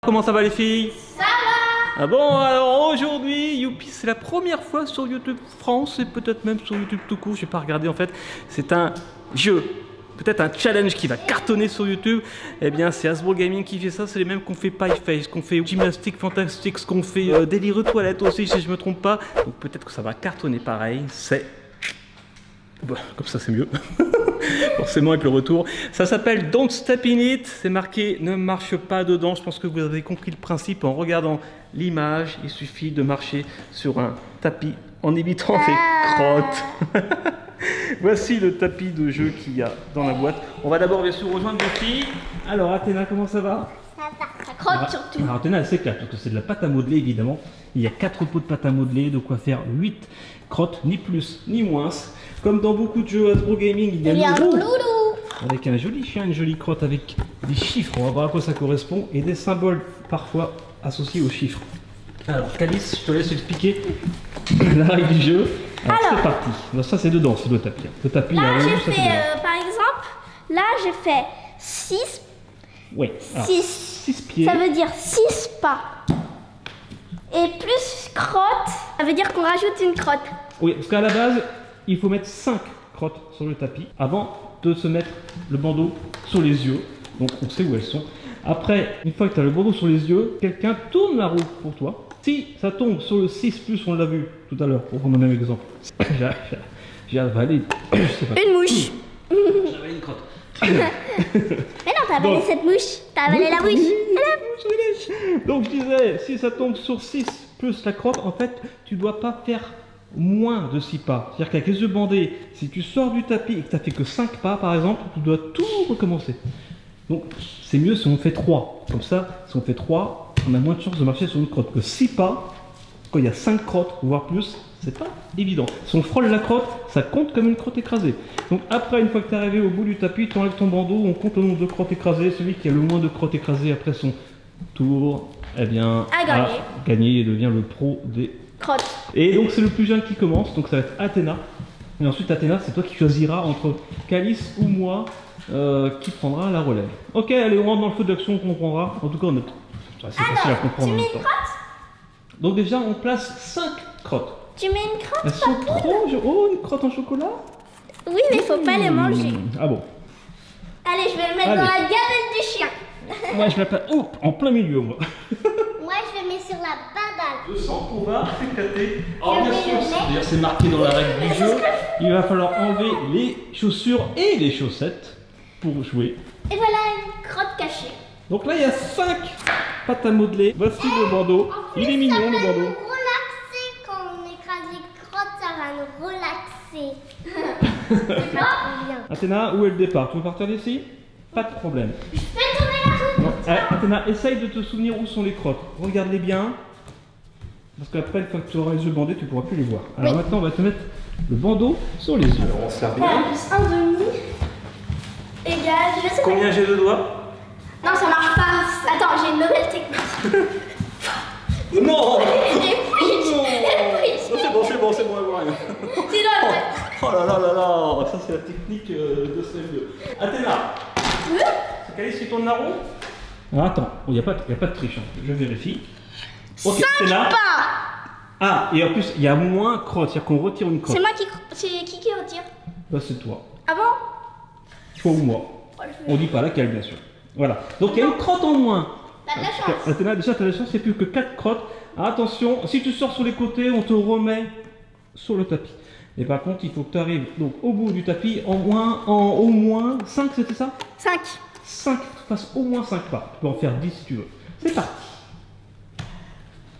Comment ça va les filles? Ça va. Ah bon, alors aujourd'hui, youpi, c'est la première fois sur YouTube France et peut-être même sur YouTube tout court, je n'ai pas regardé en fait. C'est un jeu, peut-être un challenge qui va cartonner sur YouTube. Eh bien, c'est Hasbro Gaming qui fait ça, c'est les mêmes qu'on fait Pie Face, qu'on fait Gymnastique Fantastique, qu'on fait Délire Toilette aussi, si je me trompe pas. Donc peut-être que ça va cartonner pareil, c'est... Bon, comme ça c'est mieux. Forcément avec le retour. Ça s'appelle Don't Step in It. C'est marqué ne marche pas dedans. Je pense que vous avez compris le principe en regardant l'image. Il suffit de marcher sur un tapis en évitant les crottes. Voici le tapis de jeu qu'il y a dans la boîte. On va d'abord bien sûr rejoindre les filles. Alors Athéna, comment ça va? Ça va. Ça crotte surtout. Alors Athéna, elle s'éclate parce que c'est de la pâte à modeler évidemment. Il y a 4 pots de pâte à modeler, de quoi faire 8 crottes, ni plus ni moins. Comme dans beaucoup de jeux Hasbro Gaming, il y a un loulou avec un joli chien, une jolie crotte avec des chiffres, on va voir à quoi ça correspond, et des symboles parfois associés aux chiffres. Alors Calice, je te laisse expliquer la règle du jeu. Alors c'est parti. Alors, ça c'est dedans, c'est le tapis. Le tapis, là j'ai fait, par exemple, là j'ai fait 6. Oui. 6 pieds. Ça veut dire 6 pas. Et plus crotte, ça veut dire qu'on rajoute une crotte. Oui, parce qu'à la base, il faut mettre 5 crottes sur le tapis avant de se mettre le bandeau sur les yeux. Donc on sait où elles sont. Après, une fois que tu as le bandeau sur les yeux, quelqu'un tourne la roue pour toi. Si ça tombe sur le 6+, on l'a vu tout à l'heure, pour prendre le même exemple. J'ai avalé, je sais pas. Une mouche. J'ai avalé une crotte. Mais non, t'as avalé cette mouche. T'as avalé la mouche. Donc je disais, si ça tombe sur 6 plus la crotte, en fait, tu dois pas faire moins de 6 pas. C'est-à-dire qu'avec les yeux bandés, si tu sors du tapis et que tu n'as fait que 5 pas par exemple, tu dois tout recommencer. Donc c'est mieux si on fait 3. Comme ça, si on fait 3, on a moins de chances de marcher sur une crotte. Que 6 pas, quand il y a 5 crottes, voire plus, c'est pas évident. Si on frôle la crotte, ça compte comme une crotte écrasée. Donc après, une fois que tu es arrivé au bout du tapis, tu enlèves ton bandeau, on compte le nombre de crottes écrasées. Celui qui a le moins de crottes écrasées après son tour, eh bien, a gagné et devient le pro des crottes. Et donc c'est le plus jeune qui commence, donc ça va être Athéna. Et ensuite Athéna, c'est toi qui choisiras entre Calice ou moi qui prendra la relève. Ok, allez, on rentre dans le feu d'action, on comprendra. En tout cas, c'est facile à comprendre. Tu mets une crotte? Donc déjà, on place 5 crottes. Tu mets une crotte? Elles sont trop... Oh, une crotte en chocolat? Oui, mais il faut pas les manger. Ah bon? Allez, je vais le mettre dans la gamelle du chien. Moi, je la place en plein milieu, moi. Moi, je le mets sur la badale. Je sens qu'on va s'éclater. Alors bien sûr, d'ailleurs c'est marqué dans la règle du jeu, il va falloir enlever les chaussures et les chaussettes pour jouer. Et voilà une crotte cachée. Donc là il y a 5 pâtes à modeler. Voici le bandeau. Il est mignon le bandeau. Ça va nous relaxer quand on écrase les crottes, ça va nous relaxer. C'est pas trop bien. Athéna, où est le départ? Tu veux partir d'ici? Pas de problème. Je fais tourner la roue. Non. Athéna, essaye de te souvenir où sont les crottes. Regarde-les bien. Parce qu'après, une fois que tu auras les yeux bandés, tu ne pourras plus les voir. Alors maintenant, on va te mettre le bandeau sur les yeux. Alors, on se serre bien. Plus un demi égale... Combien j'ai de doigts? Non, ça marche pas. Attends, j'ai une nouvelle technique. Non. C'est bon, c'est bon, c'est bon, elle voit rien. Sinon, après... Oh là là là là, ça c'est la technique de CM2. Athéna, c'est Calice qui tourne la roue? Alors attends, il n'y a pas de triche, hein. Je vérifie. Ok, 5 pas. Ah, et en plus, il y a moins crotte, c'est-à-dire qu'on retire une crotte. C'est moi qui retire. Là, c'est toi. Ah bon? Toi ou moi. On dit pas laquelle, bien sûr. Voilà. Donc, il y a une crotte en moins. T'as de la chance. Athéna, déjà, tu as la chance, c'est plus que 4 crottes. Alors, attention, si tu sors sur les côtés, on te remet sur le tapis. Et par contre, il faut que tu arrives donc, au bout du tapis en au moins 5, c'était ça? 5. 5, tu fasses au moins 5 pas. Tu peux en faire 10 si tu veux. C'est parti.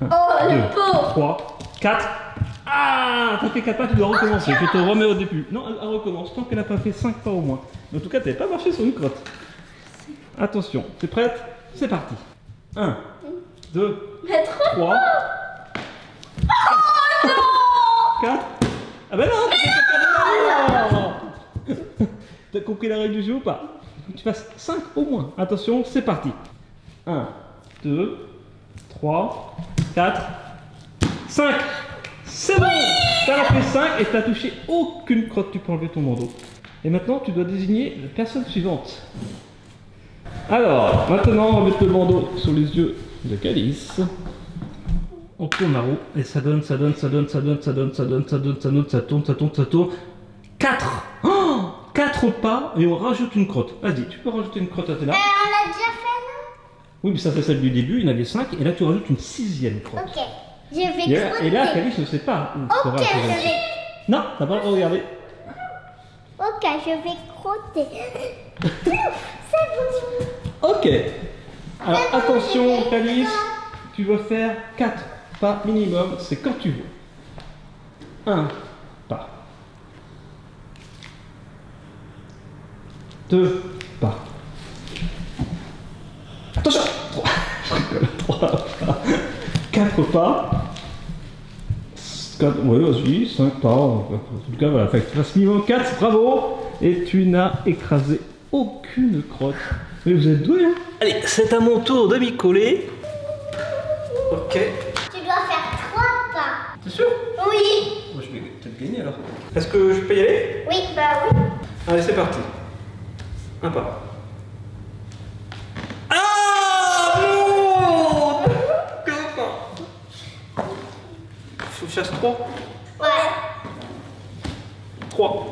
1, oh, 2, le pot. 3, 4. Ah, t'as fait 4 pas, tu dois recommencer. Je te remets au début. Non, elle recommence tant qu'elle n'a pas fait 5 pas au moins. En tout cas, tu n'avais pas marché sur une crotte. Attention, t'es prête? C'est parti. 1, 2, 3, 4. Ah ben non, t'as compris la règle du jeu ou pas? Tu fasses 5 au moins. Attention, c'est parti. 1, 2, 3, 4, 5. C'est bon. T'as fait 5 et t'as touché aucune crotte. Tu peux enlever ton bandeau. Et maintenant, tu dois désigner la personne suivante. Alors, maintenant, on va mettre le bandeau sur les yeux de Calice. On tourne à roue et ça donne. 4 4 pas et on rajoute une crotte. Vas-y, tu peux rajouter une crotte, Athéna. On l'a déjà fait là? Oui, mais ça c'est celle du début, il y en avait 5 et là tu rajoutes une 6e crotte. Ok, je vais crotter. Et là, Calice ne sait pas où sera Ok, la je prochaine. vais... Non, t'as pas le droit de regarder. Ok, je vais crotter. C'est bon. Ok. Alors C'est bon, attention, j'ai fait Calice, ça. tu vas faire 4 pas minimum, c'est quand tu veux. 1 pas. 2 pas. Attention 3 pas. 4 pas. Oui, vas-y, 5 pas. En tout cas, voilà. Fait que tu fasses minimum 4, bravo. Et tu n'as écrasé aucune crotte. Mais vous êtes doués, hein? Allez, c'est à mon tour de m'y coller. Ok. Tu dois faire 3 pas. T'es sûr? Oui. Moi, je vais peut-être gagner alors. Est-ce que je peux y aller? Oui, bah oui. Allez, c'est parti. Un pas. Ah non! Faut que je fasse 3. Ouais. 3.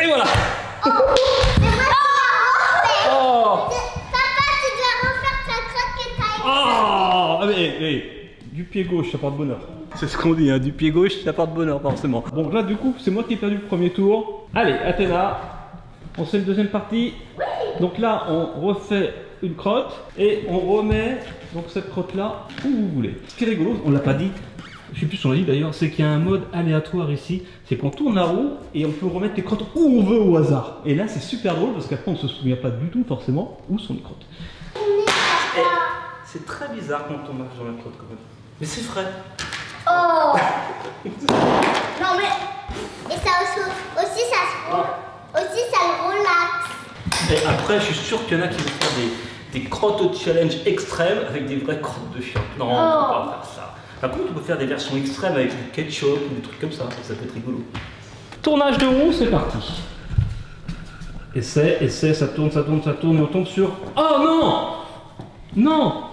Et voilà! C'est vrai que Oh! Papa, tu dois refaire ta crotte que t'as écrite. Ah mais du pied gauche, ça porte bonheur. C'est ce qu'on dit, hein, du pied gauche, ça porte bonheur forcément. Bon, là du coup, c'est moi qui ai perdu le premier tour. Allez, Athéna, on fait une deuxième partie. Oui. Donc là, on refait une crotte et on remet donc cette crotte là où vous voulez. Ce qui est rigolo, on l'a pas dit, je sais plus si on l'a dit d'ailleurs, c'est qu'il y a un mode aléatoire ici. C'est qu'on tourne la roue et on peut remettre les crottes où on veut au hasard. Et là, c'est super drôle parce qu'après, on se souvient pas du tout forcément où sont les crottes. C'est très bizarre quand on marche dans la crotte quand même. Mais c'est vrai. Oh. Non mais... Et ça aussi ça se roule. Aussi ça le relaxe. Et après, je suis sûr qu'il y en a qui vont faire des crottes challenge extrêmes avec des vraies crottes de chien. Non, on ne peut pas faire ça. Par contre, on peut faire des versions extrêmes avec du ketchup ou des trucs comme ça. Ça peut être rigolo. Tournage de roue, c'est parti. Essai, ça tourne, et on tombe sur... Oh non! Non!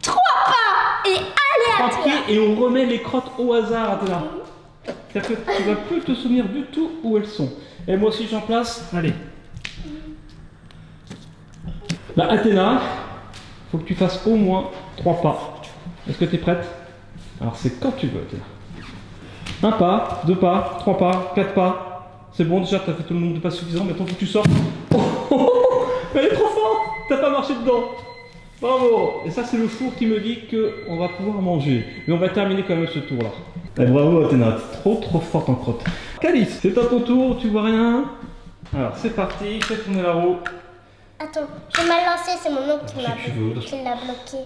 3 pas et aléatoire. Papier et on remet les crottes au hasard, Athéna. C'est-à-dire que tu vas plus te souvenir du tout où elles sont. Et moi aussi j'en place. Allez. Là, Athéna, faut que tu fasses au moins 3 pas. Est-ce que tu es prête? Alors c'est quand tu veux, Athéna. 1 pas, 2 pas, 3 pas, 4 pas. C'est bon, déjà tu as fait tout le nombre de pas suffisant. Maintenant faut que tu sors. Elle est trop forte. T'as pas marché dedans. Bravo! Et ça, c'est le four qui me dit qu'on va pouvoir manger. Mais on va terminer quand même ce tour-là. Et bravo, Athéna, trop forte en crotte. Calice, c'est à ton tour, tu vois rien? Alors, c'est parti, fais tourner la roue. Attends, je vais lancé, c'est mon oncle qui Si l'a bloqué.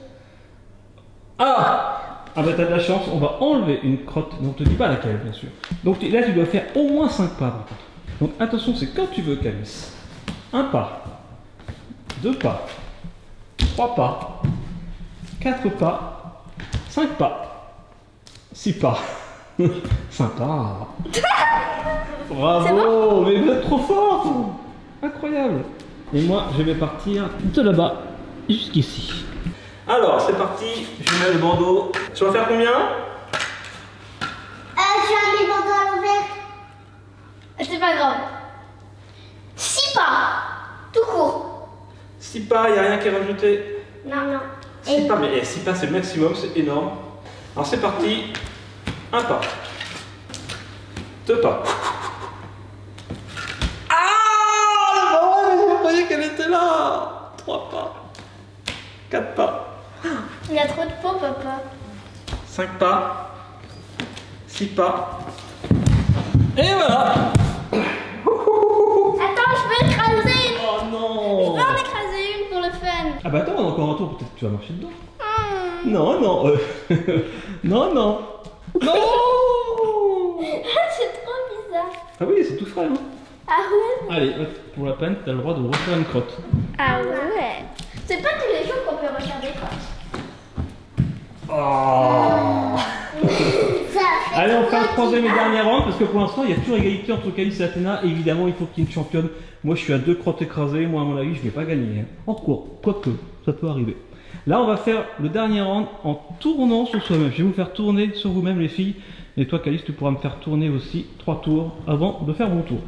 Ah! Ah bah t'as de la chance, on va enlever une crotte. Donc, on te dit pas laquelle, bien sûr. Donc là, tu dois faire au moins 5 pas, par contre. Donc, attention, c'est quand tu veux, Calice. 1 pas. 2 pas. 3 pas, 4 pas, 5 pas, 6 pas. Sympa. Bravo, bon, mais vous êtes trop fort. Incroyable. Et moi, je vais partir de là-bas jusqu'ici. Alors, c'est parti. Je mets le bandeau. Tu vas faire combien? Je vais mis le bandeau à l'envers. C'est pas grave. 6 pas. Tout court. 6 pas, il n'y a rien qui est rajouté. Non. 6 pas, mais 6 pas c'est le maximum, c'est énorme. Alors c'est parti. 1 pas. 2 pas. Ah oh, mais je croyais qu'elle était là. 3 pas. 4 pas. Il y a trop de peau, papa. 5 pas. 6 pas. Et voilà. Attends, je peux écraser. Oh non. Je peux en écraser une pour le fun. Ah bah attends, on a encore un tour, peut-être que tu vas marcher dedans. Non. Non. Non. C'est trop bizarre. Ah oui, c'est tout frais, hein. Ah ouais. Allez, pour la peine, t'as le droit de refaire une crotte. Ah ouais. C'est pas tous les jours qu'on peut refaire des crottes. Oh. Allez, on fait un troisième et dernier round parce que pour l'instant il y a toujours égalité entre Calice et Athéna. Évidemment, il faut qu'il y ait une championne. Moi, je suis à 2 crottes écrasées. Moi, à mon avis, je vais pas gagner. Hein. En cours, quoique, ça peut arriver. Là, on va faire le dernier round en tournant sur soi-même. Je vais vous faire tourner sur vous-même, les filles. Et toi, Calice, tu pourras me faire tourner aussi 3 tours avant de faire mon tour.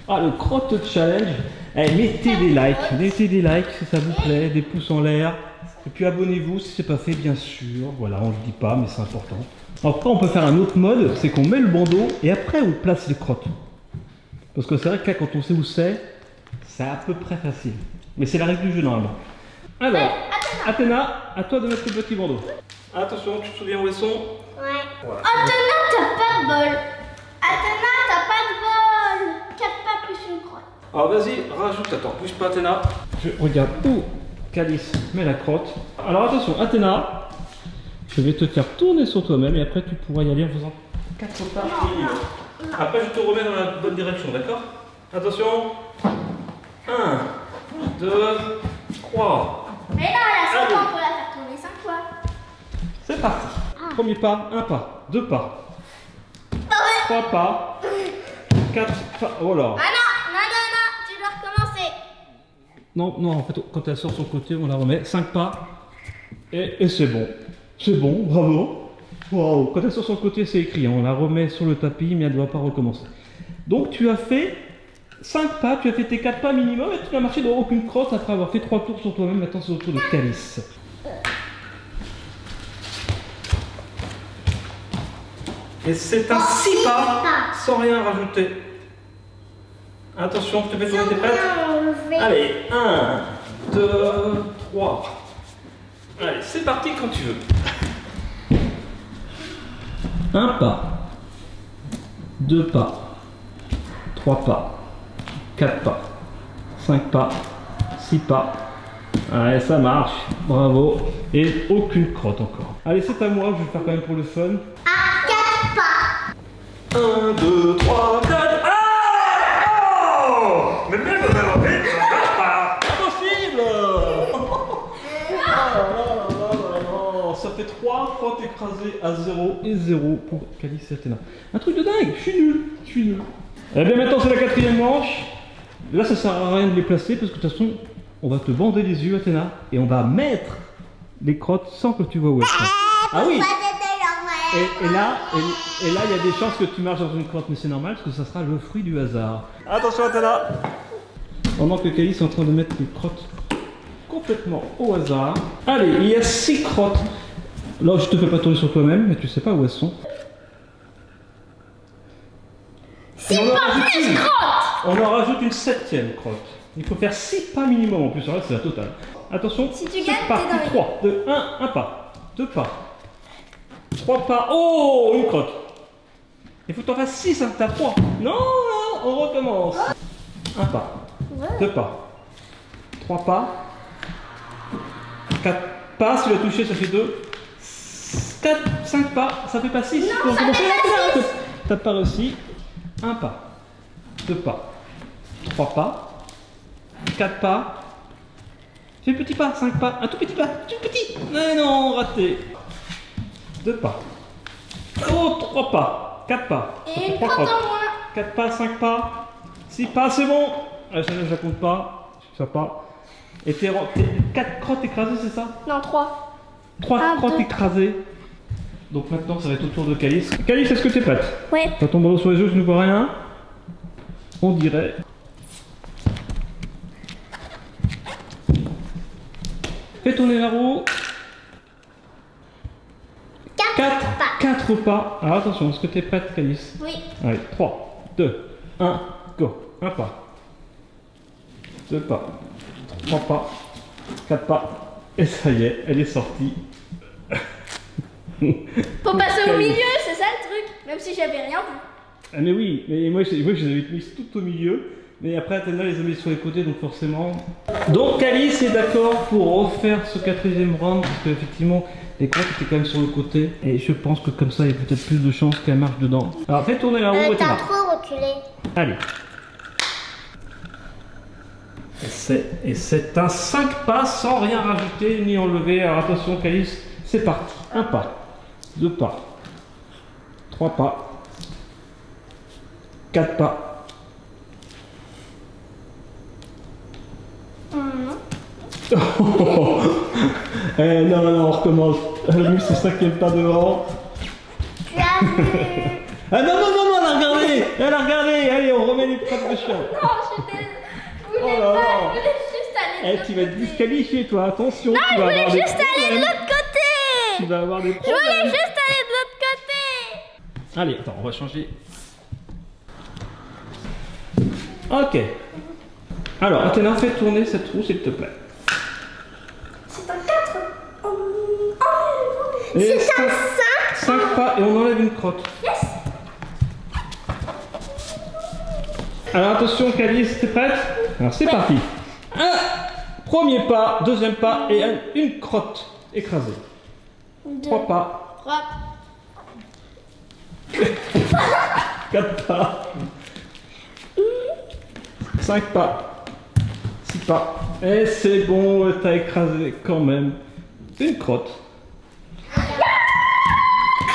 Ah, le crotte challenge. Eh, mettez des likes si ça vous plaît, des pouces en l'air. Et puis abonnez-vous si c'est pas fait, bien sûr. Voilà, on le dit pas, mais c'est important. Après, on peut faire un autre mode, c'est qu'on met le bandeau et après on place les crottes. Parce que c'est vrai que là, quand on sait où c'est à peu près facile. Mais c'est la règle du jeu normalement. Alors, Athéna, à toi de mettre le petit bandeau. Attention, tu te souviens où elles sont? Ouais. Voilà. Athéna, t'as pas de bol. Athéna, t'as pas de bol. 4 pas plus une crotte. Alors vas-y, rajoute, attends, bouge pas Athéna. Je regarde où Calice met la crotte. Alors attention, Athéna, je vais te faire tourner sur toi-même et après tu pourras y aller en faisant 4 pas. Après je te remets dans la bonne direction, d'accord? Attention. 1, 2, 3. Mais non, la 5 fois, on peut la faire tourner 5 fois. C'est parti. Premier pas, 1 pas, 2 pas, 3 pas, 4 pas. Oh là. Ah non, tu dois recommencer. Non, en fait, quand elle sort sur le côté, on la remet. 5 pas. Et c'est bon. C'est bon, bravo. Wow. Quand elle sort sur le côté, c'est écrit. On la remet sur le tapis, mais elle ne doit pas recommencer. Donc, tu as fait 5 pas, tu as fait tes 4 pas minimum et tu n'as marché dans aucune crotte après avoir fait 3 tours sur toi-même. Maintenant, c'est au tour de Calice. Et c'est un 6 pas sans rien rajouter. Attention, je te fais tourner, t'es prête? Allez, 1, 2, 3. Allez, c'est parti quand tu veux. 1 pas, 2 pas, 3 pas, 4 pas, 5 pas, 6 pas. Allez, ça marche, bravo. Et aucune crotte encore. Allez, c'est à moi, je vais le faire quand même pour le fun. 1, 2, 3, 4. Ah! Oh! Mais même pas impossible! Ça fait 3 crottes écrasées à 0 et 0 pour Calice et Athéna. Un truc de dingue, je suis nul. Eh bien maintenant c'est la 4e manche. Là ça sert à rien de les placer parce que de toute façon on va te bander les yeux Athéna et on va mettre les crottes sans que tu vois où elles sont. Ah oui! Et là, il y a des chances que tu marches dans une crotte, mais c'est normal parce que ça sera le fruit du hasard. Attention Athéna! Pendant que Calice est en train de mettre les crottes complètement au hasard. Allez, il y a 6 crottes. Là, je te fais pas tourner sur toi-même, mais tu sais pas où elles sont. 6 pas plus crotte! On en rajoute une 7e crotte. Il faut faire 6 pas minimum en plus, alors là c'est la totale. Attention, si tu c'est gagnes, parti. t'es dans les 3, 2, 1 pas, 2 pas. 3 pas. Oh, une crotte. Il faut que tu en fasses 6, hein, t'as 3. Non, on recommence. 1 pas. 2 pas. 3 pas. 4 pas. Si tu as touché, ça fait 2. 4, 5 pas. Ça fait pas 6. Non, ça fait pas 6. T'as pas réussi. 1 pas. 2 pas. 3 pas. 4 pas. Fais petit pas. 5 pas. Un tout petit pas. Tout petit. Mais non, raté. 2 pas. Oh, 3 pas. 4 pas. Et une crotte en moins. 4 pas, 5 pas. 6 pas, c'est bon. Ah, je ne compte pas. Ça pas. Et t'es 4 crottes écrasées, c'est ça? Non, 3. 3 crottes écrasées. Donc maintenant, ça va être au tour de Calice. Calice, est-ce que t'es prête? Ouais. T'as ton bandeau sur les yeux, je ne vois rien. On dirait. Fais tourner la roue. 4 pas. Alors attention, est-ce que tu es prête, Calice? Oui. Allez, 3, 2, 1, go. 1 pas. 2 pas. 3 pas. 4 pas. Et ça y est, elle est sortie. Faut passer au milieu, c'est ça le truc. Même si j'avais rien vu. Ah mais oui, mais moi je les avais mises tout au milieu. Mais après Athéna les a mis sur les côtés, donc forcément. Donc Calice est d'accord pour refaire ce 4e round, parce qu'effectivement les crottes étaient quand même sur le côté. Et je pense que comme ça il y a peut-être plus de chances qu'elle marche dedans. Alors fais tourner la roue, Athéna. T'as trop reculé. Allez. Et c'est un 5 pas sans rien rajouter ni enlever. Alors attention Calice, c'est parti. 1 pas, 2 pas, 3 pas, 4 pas. Non, non, on recommence. Le mus, c'est ça qui est pas devant. Tu as vu? Ah non, non, non, non, elle a regardé. Elle a regardé. Allez, on remet les crottes de chien. Non, je voulais Oh là pas, là. je voulais juste aller de l'autre Tu vas te côté. disqualifier, toi. Attention. Non, tu je vas voulais avoir des juste aller de problèmes. l'autre côté. Tu vas avoir des Je voulais problèmes. juste aller de l'autre côté. Allez, attends, on va changer. Ok. Alors, Athéna, fais tourner cette roue, s'il te plaît. C'est un 4. Et C'est un 5. 5 pas et on enlève une crotte. Yes. Alors attention, Calice, t'es prête? Alors c'est parti. Premier pas, deuxième pas et une crotte écrasée. 3 pas, 3. 4 pas, 5 pas, 6 pas. Et c'est bon, t'as écrasé quand même une crotte.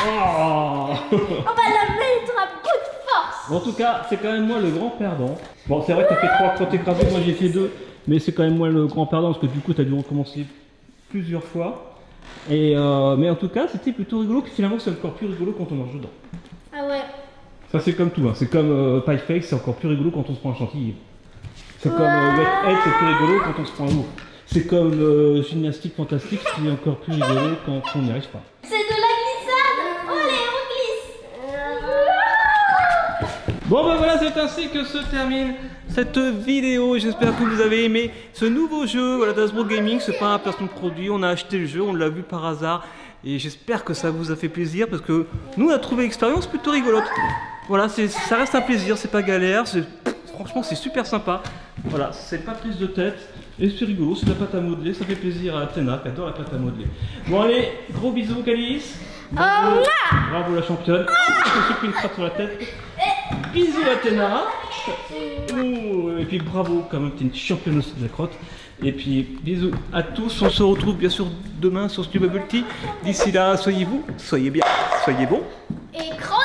Oh. On va la mettre à bout de force. En tout cas, c'est quand même moi le grand perdant. Bon, c'est vrai que t'as fait 3 crottes écrasées, moi j'ai fait 2, mais c'est quand même moi le grand perdant parce que du coup t'as dû recommencer plusieurs fois. Et mais en tout cas, c'était plutôt rigolo. Finalement, c'est encore plus rigolo quand on marche dedans. Ah ouais. Ça, c'est comme tout, hein. C'est comme Pie Fake, c'est encore plus rigolo quand on se prend un chantilly. C'est comme Wet Head, c'est plus rigolo quand on se prend un mot. C'est comme gymnastique fantastique, c'est encore plus rigolo quand on n'y arrive pas. C'est de la glissade. Allez, on glisse. Bon ben voilà, c'est ainsi que se termine cette vidéo. J'espère que vous avez aimé ce nouveau jeu. Voilà, d'Hasbro Gaming, c'est pas un placement de produit. On a acheté le jeu, on l'a vu par hasard. Et j'espère que ça vous a fait plaisir parce que nous on a trouvé l'expérience plutôt rigolote. Voilà, ça reste un plaisir, c'est pas galère. Franchement, c'est super sympa. Voilà, c'est pas prise de tête. Et c'est rigolo, c'est de la pâte à modeler. Ça fait plaisir à Athéna qui adore la pâte à modeler. Bon allez, gros bisous Calice. Bravo, bravo la championne. Je suis pris une frappe sur la tête. Bisous Athéna. Et puis bravo quand même, t'es une championne aussi de la crotte. Et puis bisous à tous, on se retrouve bien sûr demain sur Stu Bubble Tea. D'ici là, soyez vous, soyez bien, soyez bons. Et grand